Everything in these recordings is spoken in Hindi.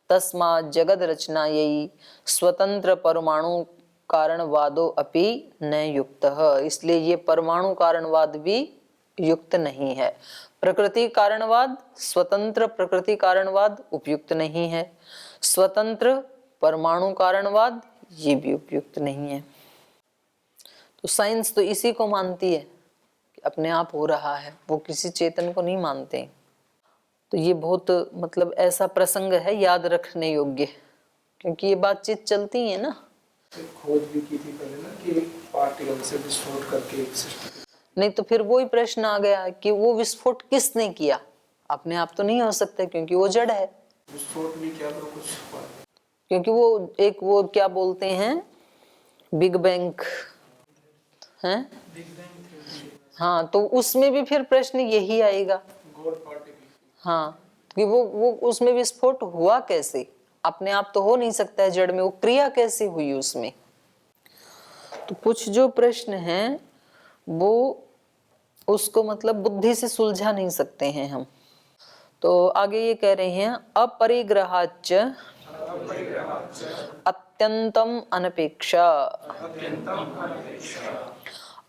तस्मात् जगद रचनायै स्वतंत्र परमाणु कारणवादो अपि न युक्तः। इसलिए ये परमाणु कारणवाद भी युक्त नहीं है। प्रकृति कारणवाद, स्वतंत्र प्रकृति कारणवाद उपयुक्त नहीं है। स्वतंत्र परमाणु कारणवाद ये भी उपयुक्त नहीं है। तो साइंस तो इसी को मानती है कि अपने आप हो रहा है, वो किसी चेतन को नहीं मानते। तो ये बहुत मतलब ऐसा प्रसंग है याद रखने योग्य, क्योंकि ये बातचीत चलती है ना। खोज भी की थी पहले ना कि पार्टिकल से विस्फोट करके एक सिस्टम। नहीं तो फिर वही प्रश्न आ गया कि वो विस्फोट किसने किया? अपने आप तो नहीं हो सकता, क्योंकि वो जड़ है। विस्फोट भी क्या तो कुछ हुआ, क्योंकि वो एक वो क्या बोलते हैं बिग बैंग है। हाँ, तो उसमें भी फिर प्रश्न यही आएगा। हाँ, कि वो उसमें विस्फोट हुआ कैसे? अपने आप तो हो नहीं सकता है जड़ में, वो क्रिया कैसे हुई उसमें? तो कुछ जो प्रश्न हैं वो उसको मतलब बुद्धि से सुलझा नहीं सकते हैं हम। तो आगे ये कह रहे हैं अपरिग्रहाच्च अत्यंतम अनपेक्षा।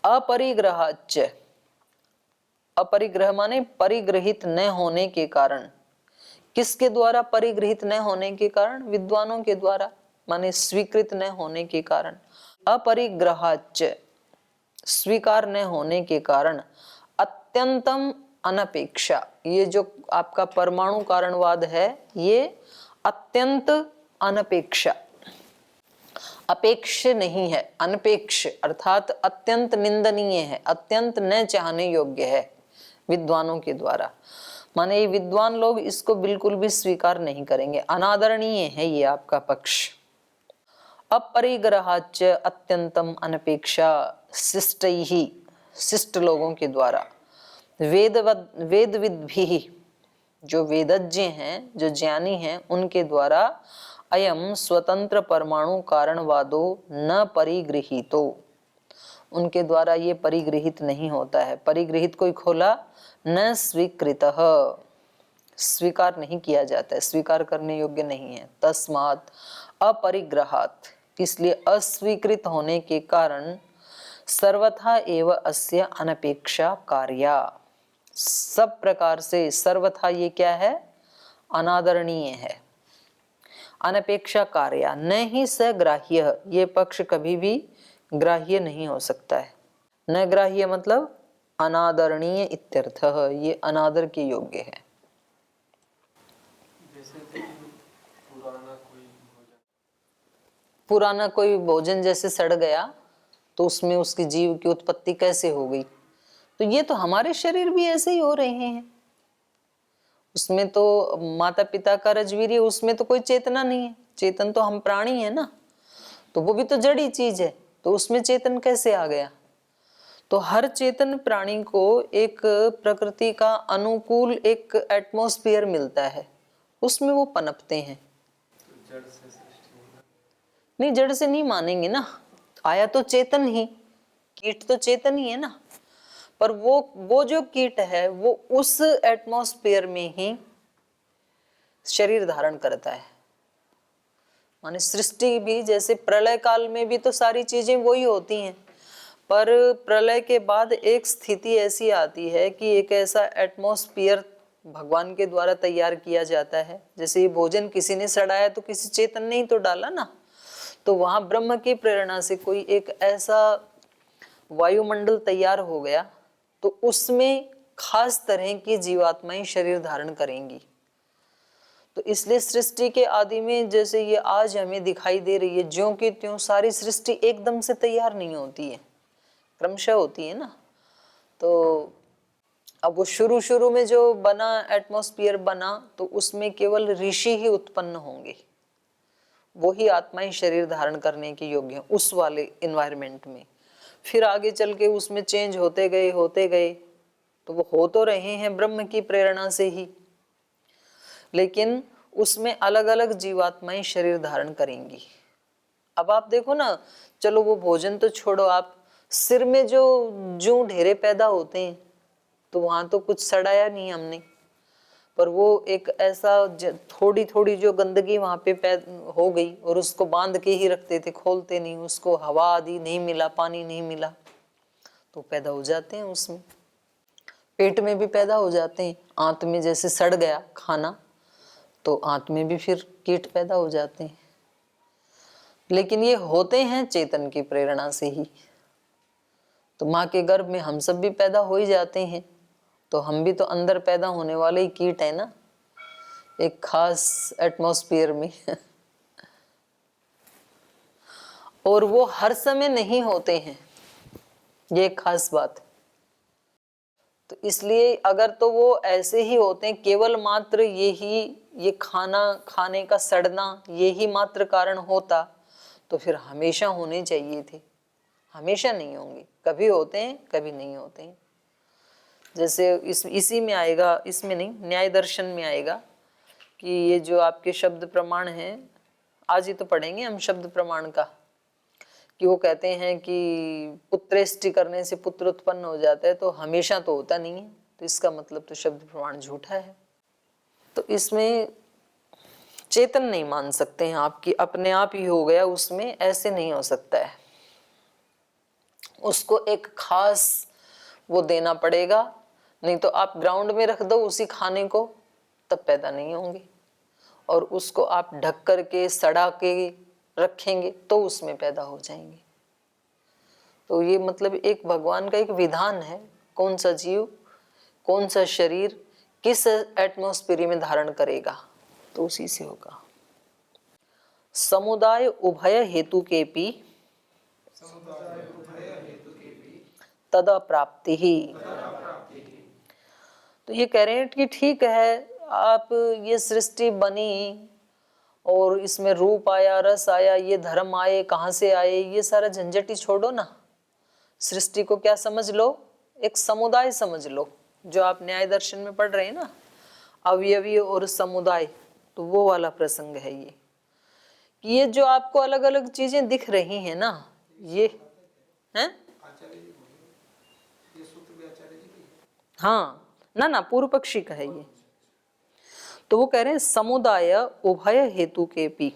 अपरिग्रहाच्च, अपरिग्रह माने परिग्रहित न होने के कारण। किसके द्वारा परिग्रहित न होने के कारण? विद्वानों के द्वारा, माने स्वीकृत न होने के कारण। अपरिग्रहाच्च, स्वीकार न होने के कारण, अत्यंतम अनपेक्षा, ये जो आपका परमाणु कारणवाद है ये अत्यंत अनपेक्षा, अपेक्ष नहीं है, अनपेक्ष अर्थात अत्यंत निंदनीय है, अत्यंत न चाहने योग्य है विद्वानों के द्वारा। माने ये विद्वान लोग इसको बिल्कुल भी स्वीकार नहीं करेंगे, अनादरणीय है ये आपका पक्ष। अपरिग्रहाच्च अत्यंतम अनपेक्षा शिष्टैहि, शिष्ट लोगों के द्वारा, वेदविद्भिः, जो वेदज्ञ हैं, जो ज्ञानी हैं, उनके द्वारा अयम स्वतंत्र परमाणु कारणवादो न परिगृहीतो, उनके द्वारा ये परिगृहित नहीं होता है। परिगृहित कोई खोला, न स्वीकृतः, स्वीकार नहीं किया जाता है, स्वीकार करने योग्य नहीं है। तस्मात् अपरिग्रहात्, इसलिए अस्वीकृत होने के कारण सर्वथा एव अस्य अनपेक्षा कार्या, सब प्रकार से सर्वथा ये क्या है? अनादरणीय है, अनपेक्षा कार्या, न ही सग्राह्य, ये पक्ष कभी भी ग्राह्य नहीं हो सकता है। न ग्राह्य मतलब अनादरणीय इत्यर्थ, ये अनादर के योग्य है। पुराना कोई भोजन जैसे सड़ गया तो उसमें उसकी जीव की उत्पत्ति कैसे हो गई? तो ये तो हमारे शरीर भी ऐसे ही हो रहे हैं। उसमें तो माता पिता का रजवीर्य, उसमें तो कोई चेतना नहीं है, चेतन तो हम प्राणी है ना, तो वो भी तो जड़ी चीज है, तो उसमें चेतन कैसे आ गया? तो हर चेतन प्राणी को एक प्रकृति का अनुकूल एक एटमॉस्फेयर मिलता है, उसमें वो पनपते हैं। नहीं, जड़ से नहीं मानेंगे ना, आया तो चेतन ही, कीट तो चेतन ही है ना, पर वो जो कीट है वो उस एटमॉस्फेयर में ही शरीर धारण करता है। माने सृष्टि भी जैसे प्रलय काल में भी तो सारी चीजें वही होती हैं, पर प्रलय के बाद एक स्थिति ऐसी आती है कि एक ऐसा एटमॉस्फेयर भगवान के द्वारा तैयार किया जाता है। जैसे ये भोजन किसी ने सड़ाया तो किसी चेतन ने ही तो डाला ना, तो वहां ब्रह्म की प्रेरणा से कोई एक ऐसा वायुमंडल तैयार हो गया, तो उसमें खास तरह की जीवात्माएं शरीर धारण करेंगी। तो इसलिए सृष्टि के आदि में जैसे ये आज हमें दिखाई दे रही है, ज्यों की त्यों सारी सृष्टि एकदम से तैयार नहीं होती है, क्रमशः होती है ना। तो अब वो शुरू में जो बना एटमॉस्फेयर बना, तो उसमें केवल ऋषि ही उत्पन्न होंगे, वही आत्माएं शरीर धारण करने के योग्य हैं उस वाले इन्वायरमेंट में। फिर आगे चल के उसमें चेंज होते गए, तो वो हो तो रहे हैं ब्रह्म की प्रेरणा से ही, लेकिन उसमें अलग अलग जीवात्माएं शरीर धारण करेंगी। अब आप देखो ना, चलो वो भोजन तो छोड़ो, आप सिर में जो जूं ढेरे पैदा होते हैं, तो वहां तो कुछ सड़ाया नहीं हमने, पर वो एक ऐसा थोड़ी थोड़ी जो गंदगी वहां पे हो गई और उसको बांध के ही रखते थे, खोलते नहीं, उसको हवा आदि नहीं मिला, पानी नहीं मिला, तो पैदा हो जाते हैं उसमें। पेट में भी पैदा हो जाते हैं, आंत में जैसे सड़ गया खाना तो आंत में भी फिर कीट पैदा हो जाते हैं। लेकिन ये होते हैं चेतन की प्रेरणा से ही। तो माँ के गर्भ में हम सब भी पैदा हो ही जाते हैं, तो हम भी तो अंदर पैदा होने वाले ही कीट है ना, एक खास एटमॉस्फेयर में। और वो हर समय नहीं होते हैं, ये एक खास बात है। तो इसलिए अगर तो वो ऐसे ही होते हैं, केवल मात्र ये खाना खाने का सड़ना यही मात्र कारण होता, तो फिर हमेशा होने चाहिए थे। हमेशा नहीं होंगे, कभी होते हैं कभी नहीं होते हैं। जैसे इसी में आएगा, इसमें नहीं, न्याय दर्शन में आएगा कि ये जो आपके शब्द प्रमाण हैं, आज ही तो पढ़ेंगे हम शब्द प्रमाण का, कि वो कहते हैं कि पुत्रेष्टि करने से पुत्र उत्पन्न हो जाता है, तो हमेशा तो होता नहीं है, तो इसका मतलब तो शब्द प्रमाण झूठा है। तो इसमें चेतन नहीं मान सकते हैं आपकी, अपने आप ही हो गया, उसमें ऐसे नहीं हो सकता है। उसको एक खास वो देना पड़ेगा, नहीं तो आप ग्राउंड में रख दो उसी खाने को, तब पैदा नहीं होंगे। और उसको आप ढक करके सड़ा के रखेंगे तो उसमें पैदा हो जाएंगे। तो ये मतलब एक भगवान का एक विधान है, कौन सा जीव कौन सा शरीर किस एटमॉस्फेयर में धारण करेगा, तो उसी से होगा। समुदाय उभय हेतु के पी तदा प्राप्ति ही। तो ये कह रहे हैं कि ठीक है, आप ये सृष्टि बनी और इसमें रूप आया, रस आया, ये धर्म आए, कहाँ से आए, ये सारा झंझट ही छोड़ो ना। सृष्टि को क्या समझ लो, एक समुदाय समझ लो, जो आप न्याय दर्शन में पढ़ रहे हैं ना, अवयवी और समुदाय, तो वो वाला प्रसंग है ये, कि ये जो आपको अलग अलग चीजें दिख रही हैं ना, ये हैं, हाँ ना पूर्व पक्षी का है ये। तो वो कह रहे हैं समुदाय उभय हेतु के पी,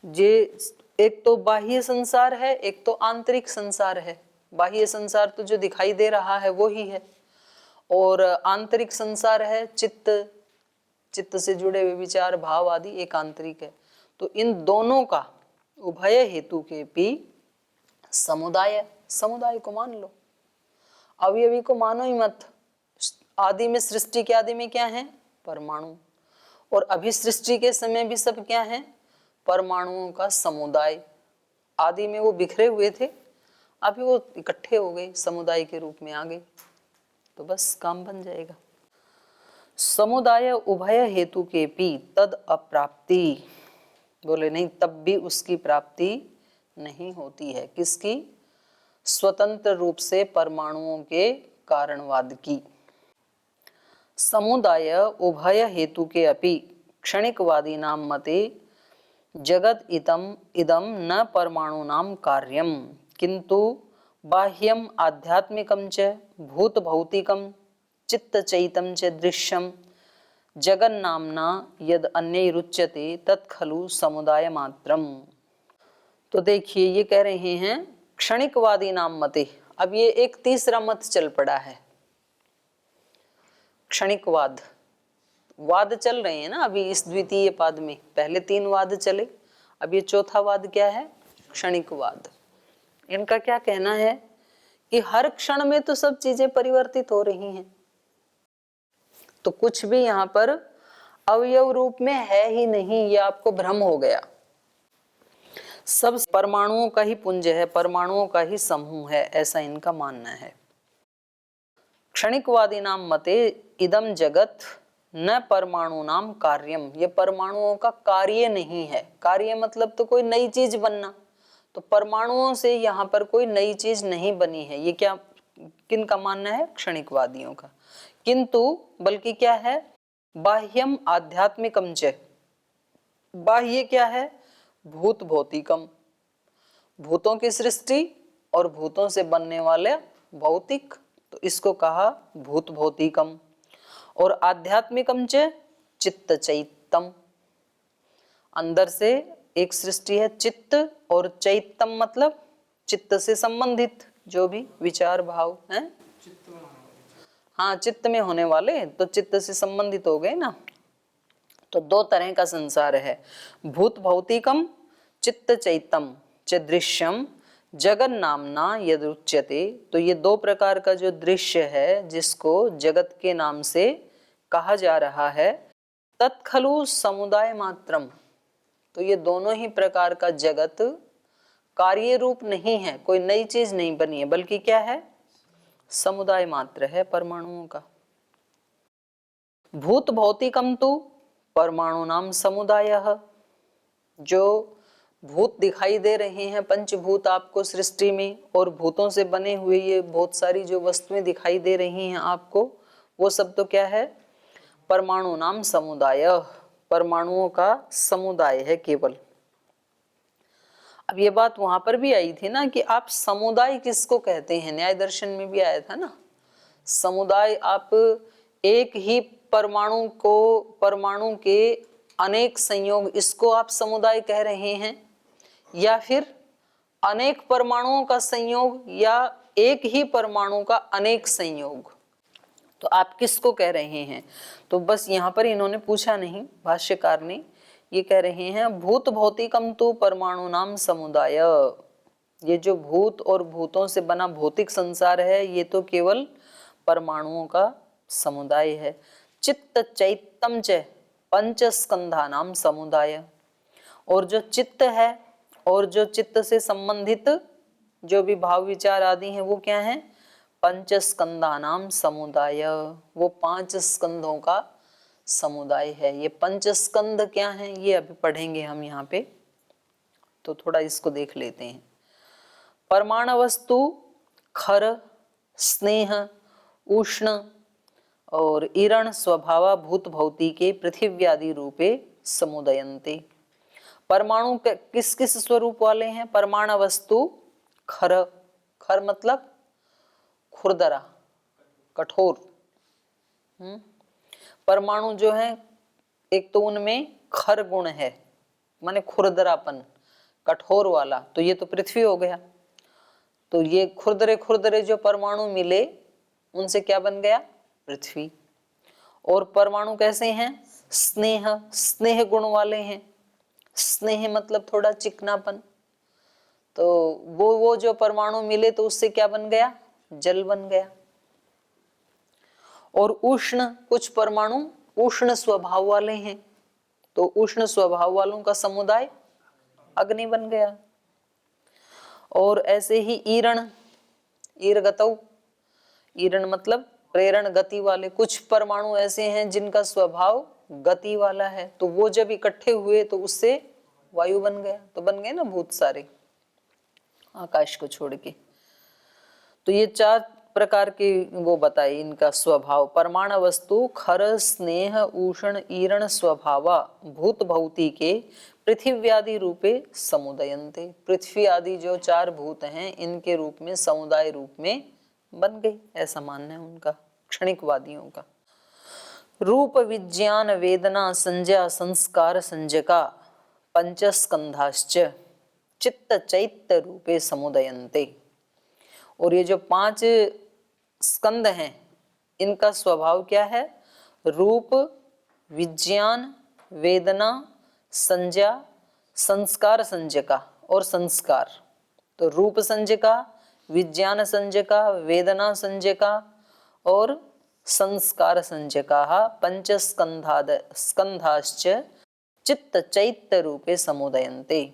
जे एक तो बाह्य संसार है, एक तो आंतरिक संसार है। बाह्य संसार तो जो दिखाई दे रहा है वो ही है, और आंतरिक संसार है चित्त, चित्त से जुड़े हुए विचार भाव आदि एक आंतरिक है। तो इन दोनों का उभय हेतु के पी समुदाय, समुदाय को मान लो, अवयवी को मानो ही मत। आदि में, सृष्टि के आदि में क्या है, परमाणु, और अभी सृष्टि के समय भी सब क्या है, परमाणुओं का समुदाय। आदि में वो बिखरे हुए थे, अभी वो इकट्ठे हो गए, समुदाय के रूप में आ गए, तो बस काम बन जाएगा। समुदाय उभय हेतु के पी तद अप्राप्ति, बोले नहीं, तब भी उसकी प्राप्ति नहीं होती है। किसकी, स्वतंत्र रूप से परमाणुओं के कारणवाद की। समुदाय उभय हेतु के अपि क्षणिकवादी नाम मते जगत इदम न परमाणु नाम कार्यम किंतु बाह्यम आध्यात्मिकम च भूत भौतिकम चित्त चैतम च दृश्यम जगन्नामना यद अन्य रुच्यते तत्खलु समुदाय मात्रम। तो देखिए ये कह रहे हैं क्षणिकवादी नाम मते। अब ये एक तीसरा मत चल पड़ा है, क्षणिकवाद। वाद चल रहे हैं ना अभी इस द्वितीय पाद में, पहले 3 वाद चले, अब ये चौथा वाद क्या है, क्षणिकवाद। इनका क्या कहना है कि हर क्षण में तो सब चीजें परिवर्तित हो रही हैं, तो कुछ भी यहाँ पर अवयव रूप में है ही नहीं, ये आपको भ्रम हो गया। सब परमाणुओं का ही पुंज है, परमाणुओं का ही समूह है, ऐसा इनका मानना है। क्षणिकवादी नाम मते इदम जगत न परमाणु नाम कार्यम, ये परमाणुओं का कार्य नहीं है। कार्य मतलब तो कोई नई चीज बनना, तो परमाणुओं से यहाँ पर कोई नई चीज नहीं बनी है। ये क्या, किन का मानना है, क्षणिकवादियों का। किंतु बल्कि क्या है, बाह्यम आध्यात्मिकम च, बाह्य क्या है, भूत भौतिकम, भूतों की सृष्टि और भूतों से बनने वाले भौतिक, तो इसको कहा भूत भौतिकम। और आध्यात्मिकम च चित्त चैतम, अंदर से एक सृष्टि है चित्त, और चैतम मतलब चित्त से संबंधित जो भी विचार भाव हैं, चित्त में होने वाली। हाँ चित्त में होने वाले तो चित्त से संबंधित हो गए ना। तो दो तरह का संसार है, भूत भौतिकम चित्त चैतम च दृश्यम जगन नामना यदुच्यते। तो ये दो प्रकार का जो दृश्य है जिसको जगत के नाम से कहा जा रहा है, तत्खलु समुदाय मात्रम। तो ये दोनों ही प्रकार का जगत कार्य रूप नहीं है, कोई नई चीज नहीं बनी है, बल्कि क्या है, समुदाय मात्र है परमाणुओं का। भूत भौतिकम तो परमाणु नाम समुदायः, जो भूत दिखाई दे रहे हैं पंचभूत आपको सृष्टि में, और भूतों से बने हुए ये बहुत सारी जो वस्तुएं दिखाई दे रही हैं आपको, वो सब तो क्या है, परमाणु नाम समुदाय, परमाणुओं का समुदाय है केवल। अब ये बात वहां पर भी आई थी ना कि आप समुदाय किसको कहते हैं, न्याय दर्शन में भी आया था ना। समुदाय आप एक ही परमाणु को, परमाणु के अनेक संयोग, इसको आप समुदाय कह रहे हैं, या फिर अनेक परमाणुओं का संयोग, या एक ही परमाणु का अनेक संयोग, तो आप किसको कह रहे हैं। तो बस यहाँ पर इन्होंने पूछा नहीं, भाष्यकार ने ये कह रहे हैं भूत भौतिकम तो परमाणु नाम समुदाय। ये जो भूत और भूतों से बना भौतिक संसार है ये तो केवल परमाणुओं का समुदाय है। चित्त चैतम च पंचस्कंधा नाम समुदाय, और जो चित्त है और जो चित्त से संबंधित जो भी भाव विचार आदि हैं वो क्या है, पंचस्कंधा नाम समुदाय, वो पांच स्कंधों का समुदाय है। ये पंचस्कंध क्या है ये अभी पढ़ेंगे हम यहाँ पे, तो थोड़ा इसको देख लेते हैं। परमाण वस्तु खर स्नेह उष्ण और ईरण स्वभावा भूत भौतिके पृथिव्यादि रूपे समुदयन्ते। परमाणु किस किस स्वरूप वाले हैं, परमाण वस्तु खर, खर मतलब खुरदरा कठोर। परमाणु जो है एक तो उनमें खर गुण है, माने खुरदरापन, कठोर वाला, तो ये तो पृथ्वी हो गया। तो ये खुरदरे खुरदरे जो परमाणु मिले उनसे क्या बन गया, पृथ्वी। और परमाणु कैसे हैं, स्नेह, स्नेह गुण वाले हैं। स्नेह मतलब थोड़ा चिकनापन, तो वो जो परमाणु मिले तो उससे क्या बन गया, जल बन गया। और उष्ण, कुछ परमाणु उष्ण स्वभाव वाले हैं, तो उष्ण स्वभाव वालों का समुदाय अग्नि बन गया। और ऐसे ही ईरण, ईरगतौ, ईरण मतलब प्रेरण गति वाले, कुछ परमाणु ऐसे हैं जिनका स्वभाव गति वाला है, तो वो जब इकट्ठे हुए तो उससे वायु बन गया, तो बन गए ना भूत सारे आकाश को छोड़ के। तो ये चार प्रकार के वो बताए इनका स्वभाव, परमाण वस्तु खर स्नेह उष्ण ईरण स्वभावा भूत भौति के पृथिव्यादि रूपे समुदयन्ते। पृथ्वी आदि जो चार भूत हैं इनके रूप में समुदाय रूप में बन गई, ऐसा मानना है उनका क्षणिकवादियों का। रूप विज्ञान वेदना संज्ञा संस्कार संज्ञका पंचस्कंधाश्च चित्त चैत्य रूपे समुदयन्ते। और ये जो पांच स्कंद हैं इनका स्वभाव क्या है, रूप विज्ञान वेदना संज्ञा संस्कार संज्ञका और संस्कार। तो रूप संज्ञका, विज्ञान संज्ञका, वेदना संज्ञका और संस्कार संज्ञका पंचस्कंधाद स्कंधाश्च चित्त चैत्य रूपे समुदयन्ते।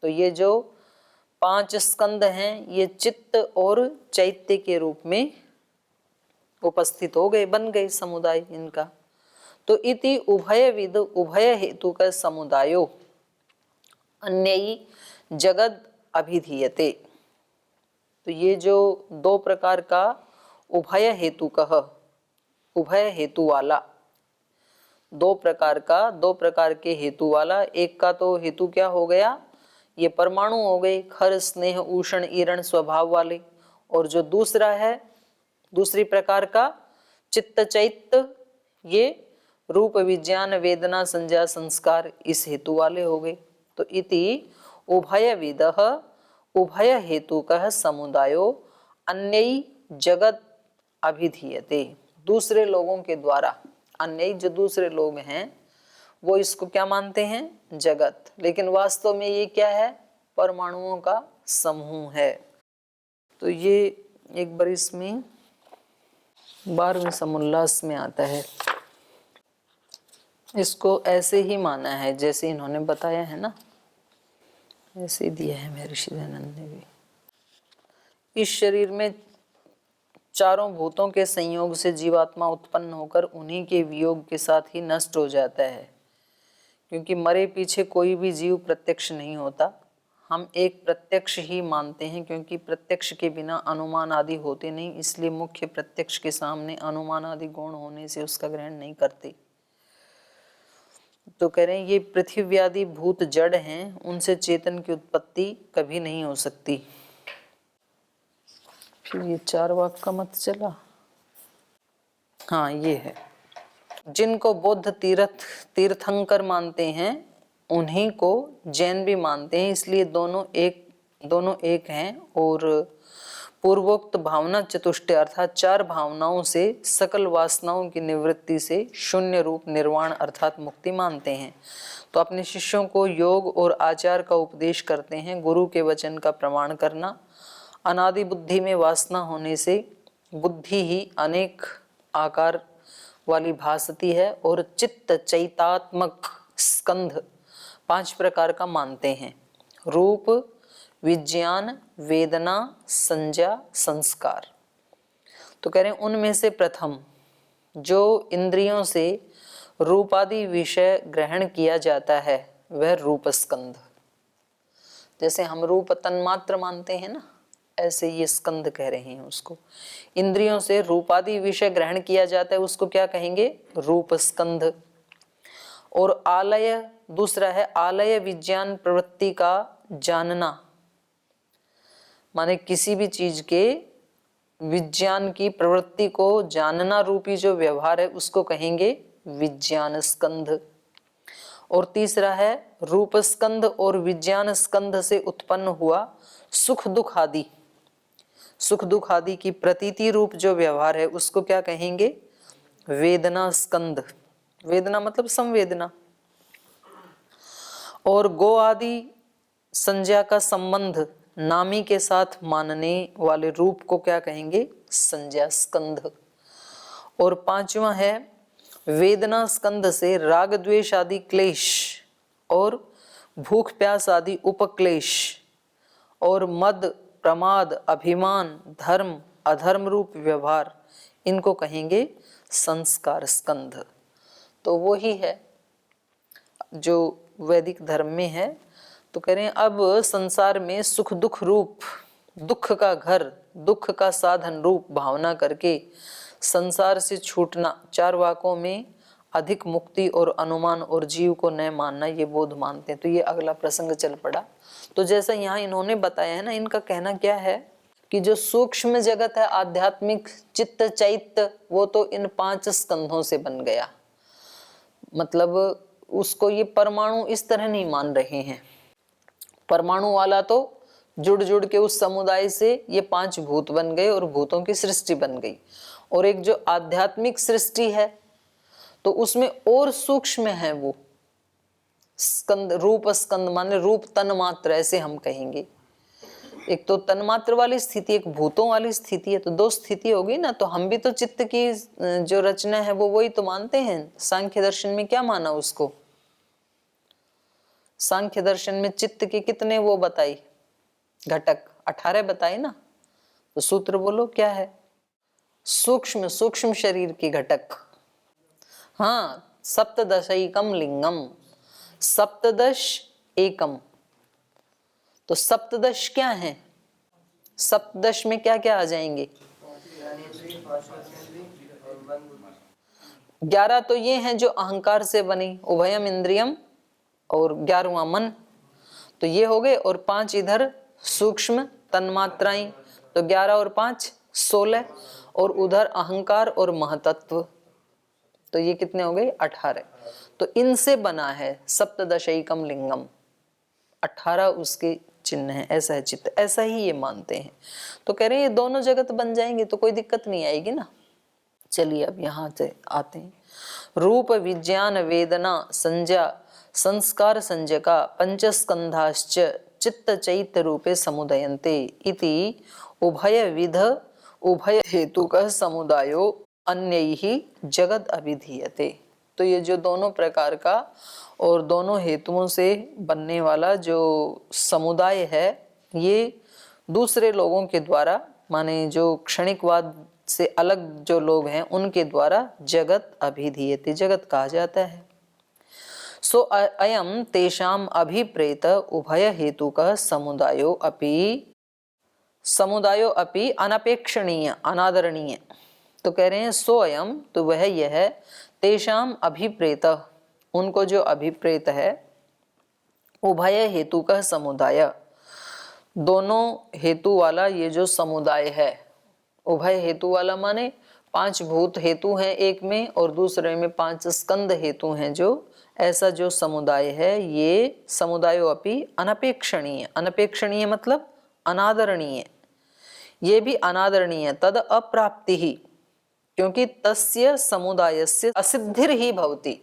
तो ये जो पांच स्कंद हैं ये चित्त और चैत्य के रूप में उपस्थित हो गए, बन गए समुदाय इनका। तो इति उभय विद उभय हेतु का समुदायो अन्यई जगद अभिधीयते। तो ये जो दो प्रकार का उभय हेतु कह, उभय हेतु वाला, दो प्रकार के हेतु वाला, एक का तो हेतु क्या हो गया, ये परमाणु हो गए खर स्नेह उष्ण ईरण स्वभाव वाले, और जो दूसरा है दूसरी प्रकार का चित्त चैत्य, ये रूप विज्ञान वेदना संज्ञा संस्कार इस हेतु वाले हो गए। तो इति उभयविदः उभय हेतु कह समुदायो अन्यई जगत अभिधीयते। दूसरे लोगों के द्वारा, अन्य जो दूसरे लोग हैं वो इसको क्या मानते हैं? जगत। लेकिन वास्तव में ये क्या है? परमाणुओं का समूह है। तो ये एक बार इसमें 12वें समुल्लास में आता है। इसको ऐसे ही माना है जैसे इन्होंने बताया है ना, ऐसे ही दिया है महर्षि दयानंद ने भी। इस शरीर में चारों भूतों के संयोग से जीवात्मा उत्पन्न होकर उन्हीं के वियोग के साथ ही नष्ट हो जाता है, क्योंकि मरे पीछे कोई भी जीव प्रत्यक्ष नहीं होता। हम एक प्रत्यक्ष ही मानते हैं, क्योंकि प्रत्यक्ष के बिना अनुमान आदि होते नहीं, इसलिए मुख्य प्रत्यक्ष के सामने अनुमान आदि गौण होने से उसका ग्रहण नहीं करते। तो कह रहे हैं ये पृथ्वी आदि भूत जड़ हैं, उनसे चेतन की उत्पत्ति कभी नहीं हो सकती। फिर ये 4 वाक्य का मत चला। हाँ, ये है जिनको बौद्ध तीर्थंकर मानते हैं उन्हीं को जैन भी मानते हैं, इसलिए दोनों एक हैं। और पूर्वोक्त भावना चतुष्टय अर्थात 4 भावनाओं से सकल वासनाओं की निवृत्ति से शून्य रूप निर्वाण अर्थात मुक्ति मानते हैं। तो अपने शिष्यों को योग और आचार का उपदेश करते हैं। गुरु के वचन का प्रमाण करना, अनादि बुद्धि में वासना होने से बुद्धि ही अनेक आकार वाली भासती है, और चित्त चैतात्मक स्कंध 5 प्रकार का मानते हैं। रूप, विज्ञान, वेदना, संज्ञा, संस्कार। तो कह रहे हैं उनमें से प्रथम जो इंद्रियों से रूपादि विषय ग्रहण किया जाता है वह रूप स्कंध। जैसे हम रूप तन्मात्र मानते हैं ना, ऐसे ये स्कंद कह रहे हैं उसको। इंद्रियों से रूपादि विषय ग्रहण किया जाता है उसको क्या कहेंगे? रूप स्कंध। और आलय दूसरा है आलय विज्ञान प्रवृत्ति का जानना, माने किसी भी चीज के विज्ञान की प्रवृत्ति को जानना रूपी जो व्यवहार है उसको कहेंगे विज्ञान स्कंध। और तीसरा है रूप स्कंध और विज्ञान स्कंध से उत्पन्न हुआ सुख दुख आदि की प्रतीति रूप जो व्यवहार है उसको क्या कहेंगे? वेदना स्कंध। वेदना मतलब संवेदना। और गो आदि संज्ञा का संबंध नामी के साथ मानने वाले रूप को क्या कहेंगे? संज्ञा स्कंध। और 5वां है वेदना स्कंध से राग द्वेष आदि क्लेश और भूख प्यास आदि उपक्लेश और मद प्रमाद अभिमान धर्म अधर्म रूप व्यवहार, इनको कहेंगे संस्कार स्कंध। तो वो ही है जो वैदिक धर्म में है। तो कह रहे हैं अब संसार में सुख दुख रूप दुख का घर दुख का साधन रूप भावना करके संसार से छूटना 4 वाकों में अधिक मुक्ति और अनुमान और जीव को न मानना, ये बोध मानते हैं। तो ये अगला प्रसंग चल पड़ा। तो जैसा यहाँ इन्होंने बताया है ना, इनका कहना क्या है कि जो सूक्ष्म जगत है आध्यात्मिक चित्त चैत्य, वो तो इन 5 स्कंधों से बन गया। मतलब उसको ये परमाणु इस तरह नहीं मान रहे हैं। परमाणु वाला तो जुड़ जुड़ के उस समुदाय से ये 5 भूत बन गए और भूतों की सृष्टि बन गई। और एक जो आध्यात्मिक सृष्टि है तो उसमें और सूक्ष्म है वो स्कंद, रूप स्कंद माने रूप तन मात्र, ऐसे हम कहेंगे। एक तो तन्मात्र वाली स्थिति, एक भूतों वाली स्थिति है, तो 2 स्थिति होगी ना। तो हम भी तो चित्त की जो रचना है वो वही तो मानते हैं। सांख्य दर्शन में क्या माना उसको? सांख्य दर्शन में चित्त के कितने वो बताई घटक? 18 बताए ना। तो सूत्र बोलो क्या है? सूक्ष्म शरीर के घटक। हाँ, 17 लिंगम, 17 एकम। तो 17 क्या है? 17 में क्या क्या आ जाएंगे? 11 तो ये हैं जो अहंकार से बनी, उभयम इंद्रियम, और 11वां मन, तो ये हो गए। और 5 इधर सूक्ष्म तन्मात्राएं, तो 11 और 5 16, और उधर अहंकार और महतत्व, तो ये कितने हो गए 18। तो इनसे बना है सप्तदशैकम लिंगम, 18 उसके चिन्ह है, ऐसा है चित्त, ऐसा ही ये मानते हैं। तो कह रहे हैं ये दोनों जगत बन जाएंगे तो कोई दिक्कत नहीं आएगी ना। चलिए अब यहाँ से आते हैं। रूप विज्ञान वेदना संज्ञा संस्कार संज्ञका पंचस्कंधाश्च चित्त चैत्य रूपे समुदयन्ते इति उभयविध उभय हेतुकः समुदायो अन्यैहि जगद अभिधीयते। तो ये जो दोनों प्रकार का और दोनों हेतुओं से बनने वाला जो समुदाय है, ये दूसरे लोगों के द्वारा, माने जो क्षणिकवाद से अलग जो लोग हैं उनके द्वारा जगत अभिधीयते, जगत कहा जाता है। सो अयम तेषाम अभिप्रेत उभय हेतुकः समुदायो अपि अनपेक्षणीय अनादरणीय। तो कह रहे हैं सो अयम, तो वह यह, तेषाम अभिप्रेत, उनको जो अभिप्रेत है, उभय हेतु का समुदाय, दोनों हेतु वाला ये जो समुदाय है, उभय हेतु वाला माने 5 भूत हेतु हैं एक में और दूसरे में 5 स्कंद हेतु हैं, जो ऐसा जो समुदाय है, ये समुदायो अपि अनपेक्षणीय, अनपेक्षणीय मतलब अनादरणीय, ये भी अनादरणीय, तद अप्राप्ति ही, क्योंकि तस्य समुदायस्य असिद्धिर ही भवति,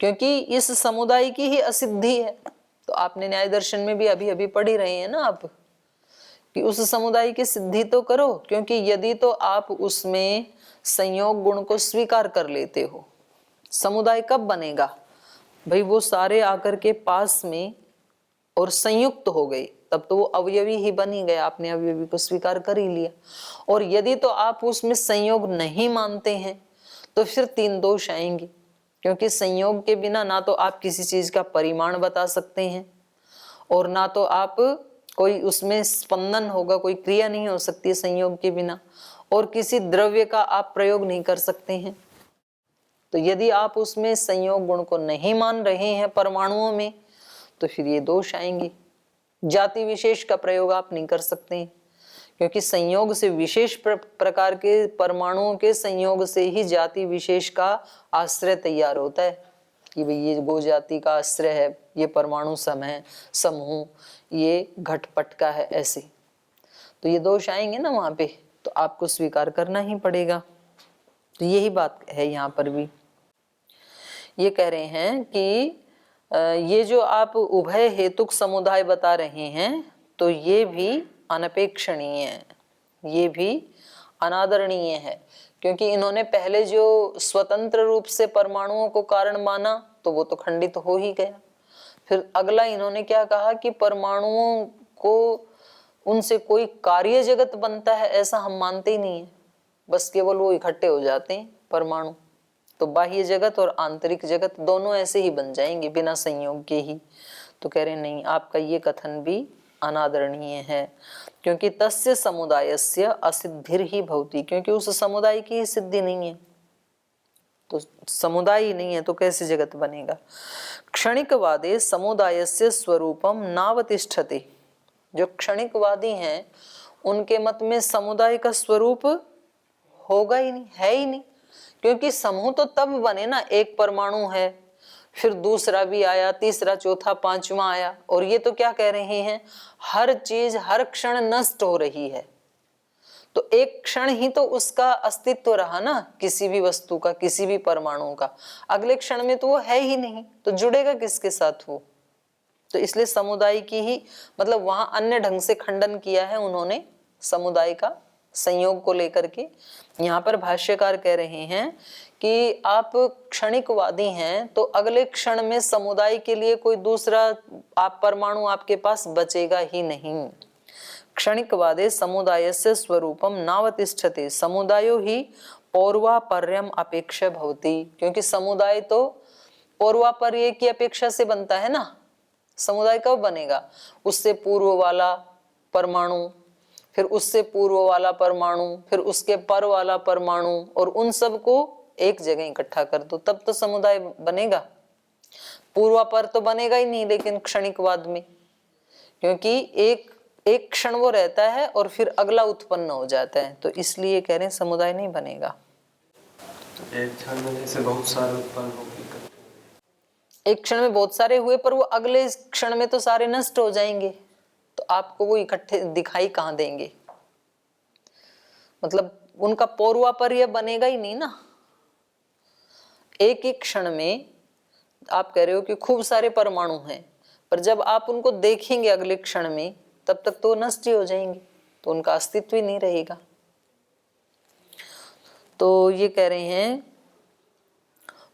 क्योंकि इस समुदाय की ही असिद्धि है। तो आपने न्याय दर्शन में भी अभी अभी पढ़ी रहे हैं ना आप, कि उस समुदाय की सिद्धि तो करो, क्योंकि यदि तो आप उसमें संयोग गुण को स्वीकार कर लेते हो, समुदाय कब बनेगा भाई, वो सारे आकर के पास में और संयुक्त हो गए, तब तो वो अवयवी ही बन ही गया, आपने अवयवी को स्वीकार कर ही लिया। और यदि तो आप उसमें संयोग नहीं मानते हैं तो फिर 3 दोष आएंगे, क्योंकि संयोग के बिना ना तो आप किसी चीज का परिमाण बता सकते हैं और ना तो आप कोई उसमें स्पंदन होगा, कोई क्रिया नहीं हो सकती संयोग के बिना, और किसी द्रव्य का आप प्रयोग नहीं कर सकते हैं। तो यदि आप उसमें संयोग गुण को नहीं मान रहे हैं परमाणुओं में, तो फिर ये दोष आएंगे। जाति विशेष का प्रयोग आप नहीं कर सकते हैं, क्योंकि संयोग से विशेष प्रकार के परमाणुओं के संयोग से ही जाति विशेष का आश्रय तैयार होता है, कि भाई ये गो जाति का आश्रय है, ये परमाणु समूह ये घटपट का है, ऐसे। तो ये दोष आएंगे ना वहां पे, तो आपको स्वीकार करना ही पड़ेगा। तो यही बात है यहाँ पर भी। ये कह रहे हैं कि ये जो आप उभय हेतुक समुदाय बता रहे हैं, तो ये भी अनपेक्षणीय है, ये भी अनादरणीय है, क्योंकि इन्होंने पहले जो स्वतंत्र रूप से परमाणुओं को कारण माना तो वो तो खंडित हो ही गया। फिर अगला इन्होंने क्या कहा कि परमाणुओं को उनसे कोई कार्य जगत बनता है ऐसा हम मानते ही नहीं है, बस केवल वो इकट्ठे हो जाते हैं परमाणु, तो बाह्य जगत और आंतरिक जगत दोनों ऐसे ही बन जाएंगे बिना संयोग के ही। तो कह रहे नहीं, आपका ये कथन भी अनादरणीय है, क्योंकि तस्य समुदायस्य असिद्धिर ही भवति, क्योंकि उस समुदाय की सिद्धि नहीं है, तो समुदाय ही नहीं है तो कैसे जगत बनेगा। क्षणिकवादे समुदायस्य स्वरूपम नावतिष्ठते, जो क्षणिकवादी हैं उनके मत में समुदाय का स्वरूप होगा ही नहीं, है ही नहीं, क्योंकि समूह तो तब बने ना, एक परमाणु है, फिर दूसरा भी आया, तीसरा, चौथा, पांचवा आया, और ये तो क्या कह रहे हैं, हर चीज हर क्षण नष्ट हो रही है, तो एक क्षण ही तो उसका अस्तित्व रहा ना, किसी भी वस्तु का, किसी भी परमाणु का, अगले क्षण में तो वो है ही नहीं, तो जुड़ेगा किसके साथ वो। तो इसलिए समुदाय की ही, मतलब वहां अन्य ढंग से खंडन किया है उन्होंने समुदाय का संयोग को लेकर के। यहाँ पर भाष्यकार कह रहे हैं कि आप क्षणिकवादी हैं तो अगले क्षण में समुदाय के लिए कोई दूसरा आप परमाणु आपके पास बचेगा ही नहीं। क्षणिकवादे समुदायस्य स्वरूपम नावतिष्ठते, समुदायो ही पौर्वापर्यम अपेक्षा भवति, क्योंकि समुदाय तो पौर्वापर्य की अपेक्षा से बनता है ना। समुदाय कब बनेगा, उससे पूर्व वाला परमाणु, फिर उससे पूर्व वाला परमाणु, फिर उसके पर वाला परमाणु, और उन सब को एक जगह इकट्ठा कर दो, तब तो समुदाय बनेगा। पूर्वापर तो बनेगा ही नहीं लेकिन क्षणिकवाद में, क्योंकि एक क्षण वो रहता है और फिर अगला उत्पन्न हो जाता है, तो इसलिए कह रहे हैं समुदाय नहीं बनेगा। तो एक क्षण में जैसे बहुत सारे उत्पन्न हो गए इकट्ठे। एक क्षण में बहुत सारे हुए पर वो अगले क्षण में तो सारे नष्ट हो जाएंगे, तो आपको वो इकट्ठे दिखाई कहाँ देंगे? मतलब उनका पौर्वापर्य बनेगा ही नहीं ना। एक एक क्षण में आप कह रहे हो कि खूब सारे परमाणु हैं, पर जब आप उनको देखेंगे अगले क्षण में, तब तक तो नष्ट ही हो जाएंगे, तो उनका अस्तित्व ही नहीं रहेगा। तो ये कह रहे हैं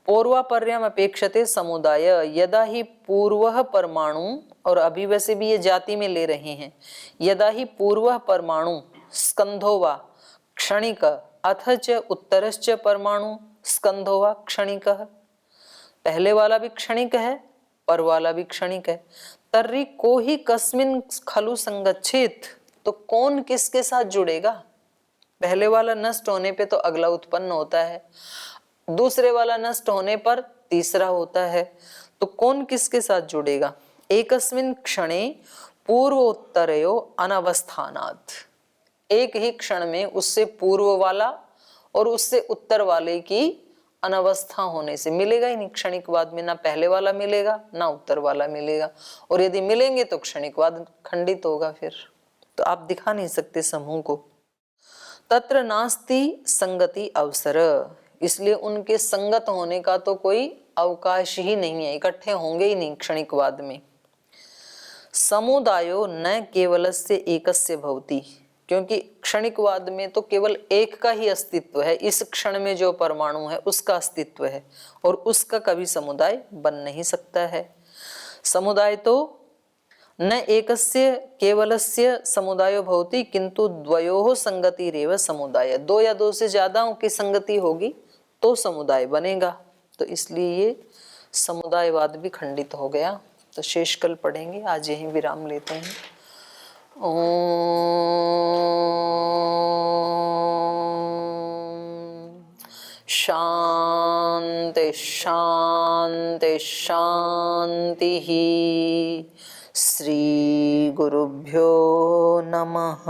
पौर्वापर्यम अपेक्षते समुदाय यदा ही पूर्व परमाणु, और अभी वैसे भी ये जाति में ले रहे हैं, यदा ही पूर्व परमाणु स्कंधो वा क्षणिक अथ च उत्तरश्च परमाणु स्कंधो वा क्षणिक, पहले वाला भी क्षणिक है, पर वाला भी क्षणिक है। तर्हि को ही कस्मिन खलु संगच्छेत, तो कौन किसके साथ जुड़ेगा? पहले वाला नष्ट होने पे तो अगला उत्पन्न होता है, दूसरे वाला नष्ट होने पर तीसरा होता है, तो कौन किसके साथ जुड़ेगा? एकस्मिन क्षणे पूर्वोत्तरयो अनवस्थानात्, एक ही क्षण में उससे पूर्व वाला और उससे उत्तर वाले की अनवस्था होने से मिलेगा ही नहीं। क्षणिकवाद में ना पहले वाला मिलेगा ना उत्तर वाला मिलेगा, और यदि मिलेंगे तो क्षणिकवाद खंडित होगा, फिर तो आप दिखा नहीं सकते समूह को। तत्र नास्ति संगति अवसर, इसलिए उनके संगत होने का तो कोई अवकाश ही नहीं है, इकट्ठे होंगे ही नहीं क्षणिकवाद में। समुदायो न केवलस्य एकस्य भवति, क्योंकि क्षणिकवाद में तो केवल एक का ही अस्तित्व है, इस क्षण में जो परमाणु है उसका अस्तित्व है, और उसका कभी समुदाय बन नहीं सकता है। समुदाय तो न एकस्य केवलस्य समुदायो भवति किंतु द्वयोः संगतिरेव समुदाय, दो या दो से ज्यादा की संगति होगी तो समुदाय बनेगा, तो इसलिए ये समुदायवाद भी खंडित हो गया। तो शेष कल पढ़ेंगे, आज यहीं विराम लेते हैं। ओम शांति शांति शांति। श्री गुरुभ्यो नमः।